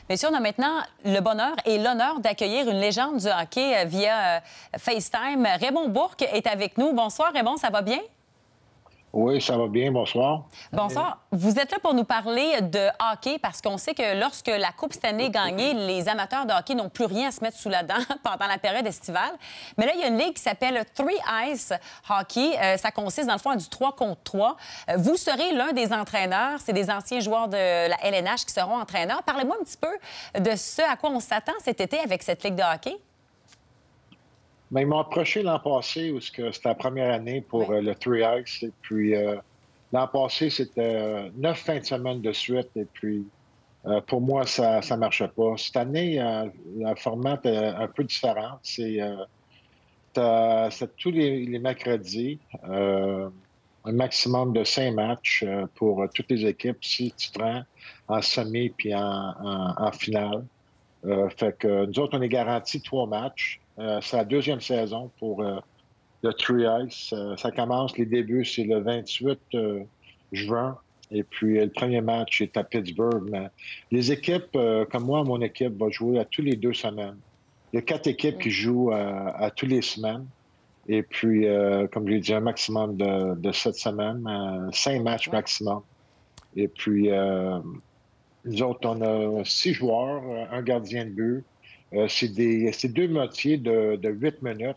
Messieurs, on a maintenant le bonheur et l'honneur d'accueillir une légende du hockey via FaceTime. Raymond Bourque est avec nous. Bonsoir, Raymond, ça va bien? Oui, ça va bien. Bonsoir. Bonsoir. Vous êtes là pour nous parler de hockey parce qu'on sait que lorsque la Coupe Stanley est gagnée, les amateurs de hockey n'ont plus rien à se mettre sous la dent pendant la période estivale. Mais là, il y a une ligue qui s'appelle Three Ice Hockey. Ça consiste, dans le fond, à du 3 contre 3. Vous serez l'un des entraîneurs. C'est des anciens joueurs de la LNH qui seront entraîneurs. Parlez-moi un petit peu de ce à quoi on s'attend cet été avec cette ligue de hockey. Bien, ils m'ont approché l'an passé, où c'était la première année pour le Three Ice. Et puis, l'an passé, c'était 9 fins de semaine de suite. Et puis, pour moi, ça ne marchait pas. Cette année, le format est un peu différent. C'est tous les mercredis, un maximum de 5 matchs pour toutes les équipes, si tu te rends en semi puis en finale. Fait que nous autres, on est garantis 3 matchs. C'est la deuxième saison pour le Three Ice. Ça commence, les débuts, c'est le 28 juin. Et puis, le premier match est à Pittsburgh. Mais les équipes, comme moi, mon équipe va jouer à tous les 2 semaines. Il y a 4 équipes qui jouent à tous les semaines. Et puis, comme je l'ai dit, un maximum de 7 semaines, 5 matchs maximum. Et puis, nous autres, on a 6 joueurs, un gardien de but. C'est 2 moitiés de 8 minutes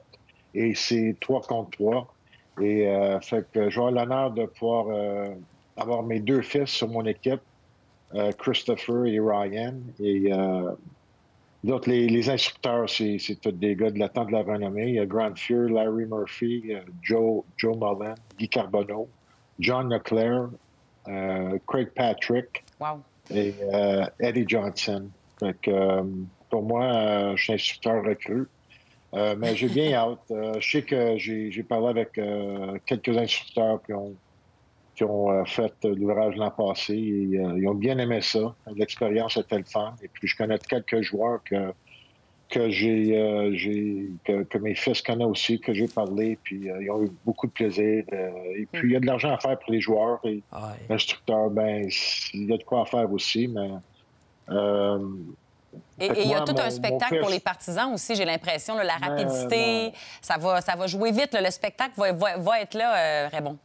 et c'est 3 contre 3. Et fait que j'aurai l'honneur de pouvoir avoir mes 2 fils sur mon équipe, Christopher et Ryan. Et d'autres, les instructeurs, c'est tous des gars de la temps de la renommée. Il y a Grant Fuhr, Larry Murphy, Joe Mullen, Guy Carbonneau, John Leclerc, Craig Patrick et Eddie Johnson. Fait que, pour moi, je suis instructeur recru. Mais j'ai bien hâte. Je sais que j'ai parlé avec quelques instructeurs qui ont fait l'ouvrage l'an passé et ils ont bien aimé ça. L'expérience était le fun. Et puis, je connais quelques joueurs que mes fils connaissent aussi, que j'ai parlé, puis ils ont eu beaucoup de plaisir. Et puis, il y a de l'argent à faire pour les joueurs. Et l'instructeur, ben il y a de quoi faire aussi, mais... Et il y a tout un spectacle pour les partisans aussi, j'ai l'impression. La rapidité, ça va jouer vite. Le spectacle va être là, Raymond.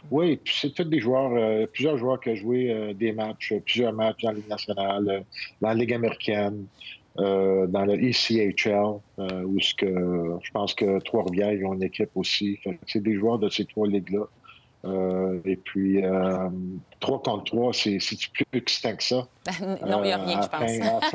Oui, puis c'est tous des joueurs, plusieurs joueurs qui ont joué des matchs, plusieurs matchs dans la Ligue nationale, dans la Ligue américaine, dans le ECHL, où je pense que Trois-Rivières, ils ont une équipe aussi. C'est des joueurs de ces 3 ligues-là. Et puis, 3 contre 3, c'est plus excitant que ça. Non, il n'y a rien, je pense.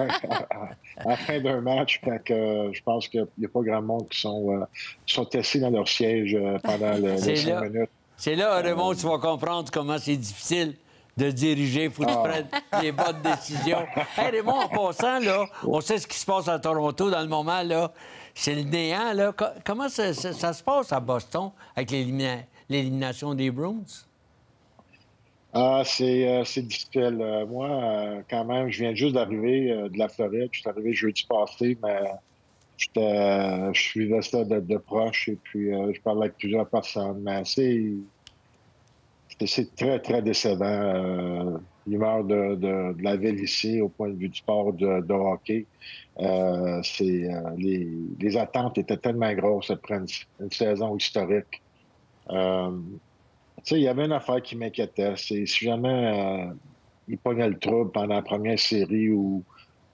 À la fin d'un match, je pense qu'il n'y a pas grand monde qui sont assis dans leur siège pendant les 5 minutes. C'est là, Raymond, tu vas comprendre comment c'est difficile de diriger. Il faut que tu prennes les bonnes décisions. Hey, Raymond, en passant, là, on sait ce qui se passe à Toronto dans le moment, là. C'est le néant, là. Comment ça se passe à Boston avec l'élimination des Bruins? C'est difficile. Moi, quand même, je viens juste d'arriver de la Floride. Je suis arrivé jeudi passé, mais je suivais ça de proche et puis je parlais avec plusieurs personnes. Mais c'est très, très décevant. L'humeur de la ville ici, au point de vue du sport de hockey, les attentes étaient tellement grosses après une saison historique. Il y avait une affaire qui m'inquiétait. C'est si jamais ils pognaient le trouble pendant la première série ou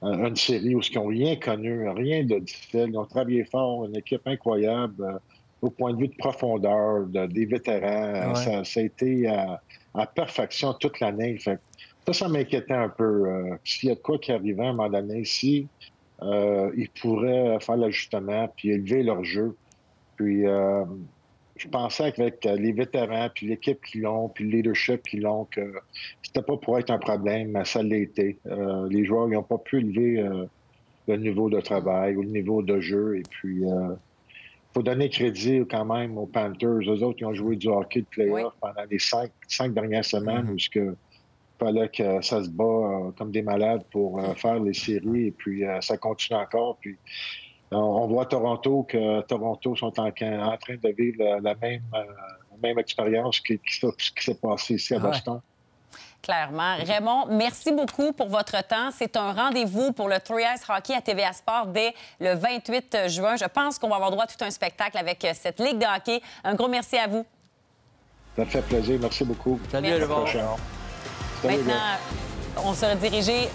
une série où ils n'ont rien connu, rien de difficile. Ils ont travaillé fort, une équipe incroyable. Au point de vue de profondeur, des vétérans, ça a été à perfection toute l'année. Ça m'inquiétait un peu. S'il y a de quoi qui arrivait à un moment donné, si ils pourraient faire l'ajustement puis élever leur jeu. Puis je pensais qu'avec les vétérans, puis l'équipe qu'ils ont, puis le leadership qu'ils ont, que c'était pas pour être un problème, mais ça l'a été. Les joueurs n'ont pas pu élever le niveau de travail ou le niveau de jeu. Et puis, faut donner crédit quand même aux Panthers. Eux autres, ils ont joué du hockey de play-off pendant les 5 dernières semaines, où il fallait que ça se bat comme des malades pour faire les séries. Et puis, ça continue encore. Puis, on voit Toronto sont en train de vivre la même expérience qui s'est passée ici à Boston. Clairement. Raymond, merci beaucoup pour votre temps. C'est un rendez-vous pour le Three Ice Hockey à TVA Sport dès le 28 juin. Je pense qu'on va avoir droit à tout un spectacle avec cette Ligue de hockey. Un gros merci à vous. Ça fait plaisir. Merci beaucoup. Salut, Merci. Raymond. Salut, Maintenant, on sera dirigé